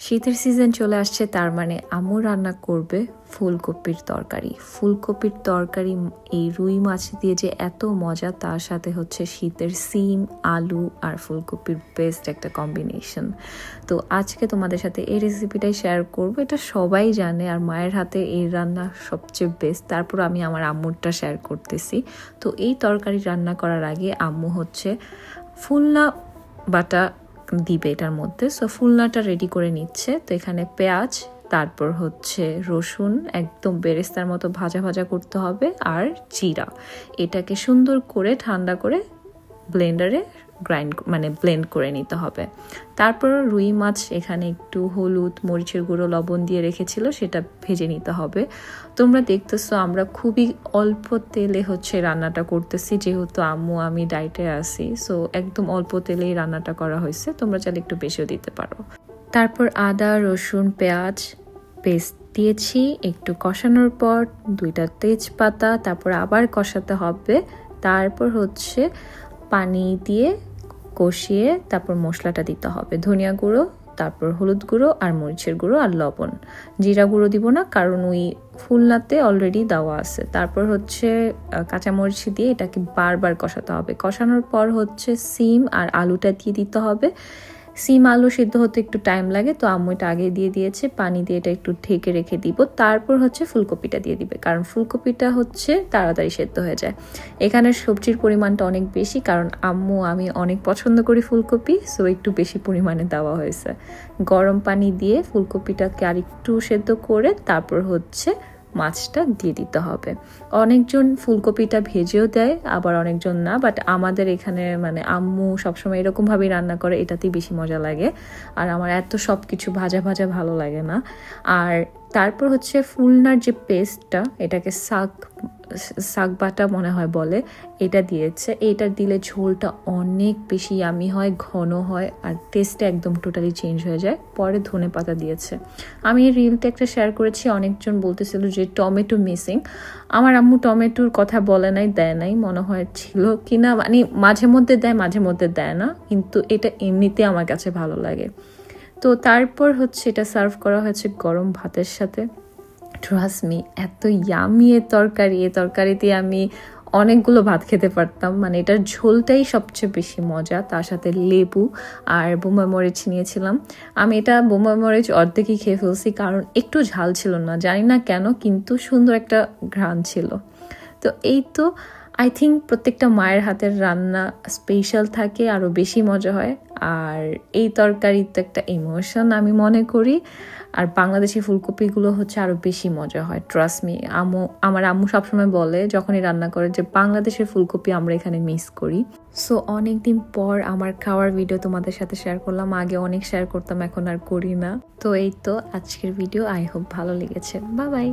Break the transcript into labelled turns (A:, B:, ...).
A: শীতের সিজন চলে আসছে, তার মানে আম্মু রান্না করবে ফুলকপির তরকারি। ফুলকপির তরকারি এই রুই মাছ দিয়ে যে এত মজা, তার সাথে হচ্ছে শীতের সিম, আলু আর ফুলকপির বেস্ট একটা কম্বিনেশন। তো আজকে তোমাদের সাথে এই রেসিপিটাই শেয়ার করবো। এটা সবাই জানে, আর মায়ের হাতে এই রান্না সবচেয়ে বেস্ট। তারপর আমি আমার আম্মুরটা শেয়ার করতেছি। তো এই তরকারি রান্না করার আগে আম্মু হচ্ছে ফুলনা বাটা দিবে এটার মধ্যে। সো ফুলনাটা রেডি করে নিচ্ছে। তো এখানে পেঁয়াজ, তারপর হচ্ছে রসুন একদম বেরেস্তার মতো ভাজা ভাজা করতে হবে, আর জিরা। এটাকে সুন্দর করে ঠান্ডা করে ব্লেন্ডারে ব্লেন্ড করে নিতে হবে। তারপর রুই মাছ এখানে একটু হলুদ, মরিচের গুঁড়ো, লবণ দিয়ে রেখেছিল, সেটা ভেজে নিতে হবে। তোমরা দেখতেছো আমরা খুবই অল্প তেলে হচ্ছে রান্নাটা করতেছি, যেহেতু আম্মু আমি ডায়েটে আছি। সো একদম অল্প তেলেই রান্নাটা করা হয়েছে, তোমরা চাইলে একটু বেশিও দিতে পারো। তারপর আদা, রসুন, পেঁয়াজ পেস্ট দিয়েছি। একটু কষানোর পর 2টা তেজপাতা, তারপর আবার কষাতে হবে। তারপর হচ্ছে পানি দিয়ে কষিয়ে তারপর মশলাটা দিতে হবে। ধনিয়া গুঁড়ো, তারপর হলুদ গুঁড়ো আর মরিচের গুঁড়ো আর লবণ। জিরা গুঁড়ো দিব না, কারণ ওই ফুলনাতে অলরেডি দেওয়া আছে। তারপর হচ্ছে কাঁচামরিচ দিয়ে এটাকে বারবার কষাতে হবে। কষানোর পর হচ্ছে সিম আর আলুটা দিয়ে দিতে হবে। সিম আলু সিদ্ধ হতে একটু টাইম লাগে, তো আম্মু এটা আগে দিয়ে দিয়েছে। পানি দিয়ে এটা একটু ঢেকে রেখে দিব। তারপর হচ্ছে ফুলকপিটা দিয়ে দিবে, কারণ ফুলকপিটা হচ্ছে তাড়াতাড়ি সেদ্ধ হয়ে যায়। এখানে সবজির পরিমাণটা অনেক বেশি, কারণ আম্মু আমি অনেক পছন্দ করি ফুলকপি, সো একটু বেশি পরিমাণে দেওয়া হয়েছে। গরম পানি দিয়ে ফুলকপিটাকে আর একটু সেদ্ধ করে তারপর হচ্ছে মাছটা দিয়ে দিতে হবে। অনেকজন ফুলকপিটা ভেজেও দেয়, আবার অনেকজন না, বাট আমাদের এখানে মানে আম্মু সবসময় এরকমভাবেই রান্না করে, এটাতেই বেশি মজা লাগে। আর আমার এত সব কিছু ভাজা ভাজা ভালো লাগে না। আর তারপর হচ্ছে ফুলনার যে পেস্টটা, এটাকে শাক বাটা মনে হয় বলে, এটা দিয়েছে। এটা দিলে ঝোলটা অনেক বেশি ইয়ামি হয়, ঘন হয়, আর টেস্টটা একদম টোটালি চেঞ্জ হয়ে যায়। পরে ধনেপাতা দিয়েছে। আমি এই রিলটা একটা শেয়ার করেছি, অনেকজন বলতেছিল যে টমেটো মিসিং। আমার আম্মু টমেটোর কথা বলে নাই, দেয় নাই, মনে হয় ছিল কিনা, মানে মাঝে মধ্যে দেয় মাঝে মধ্যে দেয় না, কিন্তু এটা এমনিতে আমার কাছে ভালো লাগে। তো তারপর হচ্ছে এটা সার্ভ করা হয়েছে গরম ভাতের সাথে। ট্রাস্ট মি, এত ইয়ামি এ তরকারিতে আমি অনেকগুলো ভাত খেতে পারতাম। মানে এটার ঝোলটাই সবচেয়ে বেশি মজা, তার সাথে লেবু আর বোম্বা মরিচ নিয়েছিলাম। আমি এটা বোম্বা মরিচ অর্ধেকই খেয়ে ফেলছি, কারণ একটু ঝাল ছিল না, জানি না কেন, কিন্তু সুন্দর একটা ঘ্রাণ ছিল। তো এই তো আই থিঙ্ক প্রত্যেকটা মায়ের হাতের রান্না স্পেশাল থাকে, আরও বেশি মজা হয়। আর এই তরকারি তো একটা ইমোশন আমি মনে করি। আর বাংলাদেশি ফুলকপিগুলো হচ্ছে আরও বেশি মজা হয়, ট্রাস্ট মি। আমার আম্মু সবসময় বলে যখনই রান্না করে যে বাংলাদেশের ফুলকপি আমরা এখানে মিস করি। সো অনেকদিন পর আমার খাওয়ার ভিডিও তোমাদের সাথে শেয়ার করলাম। আগে অনেক শেয়ার করতাম, এখন আর করি না। তো এই তো আজকের ভিডিও, আই হোপ ভালো লেগেছে। Bye bye.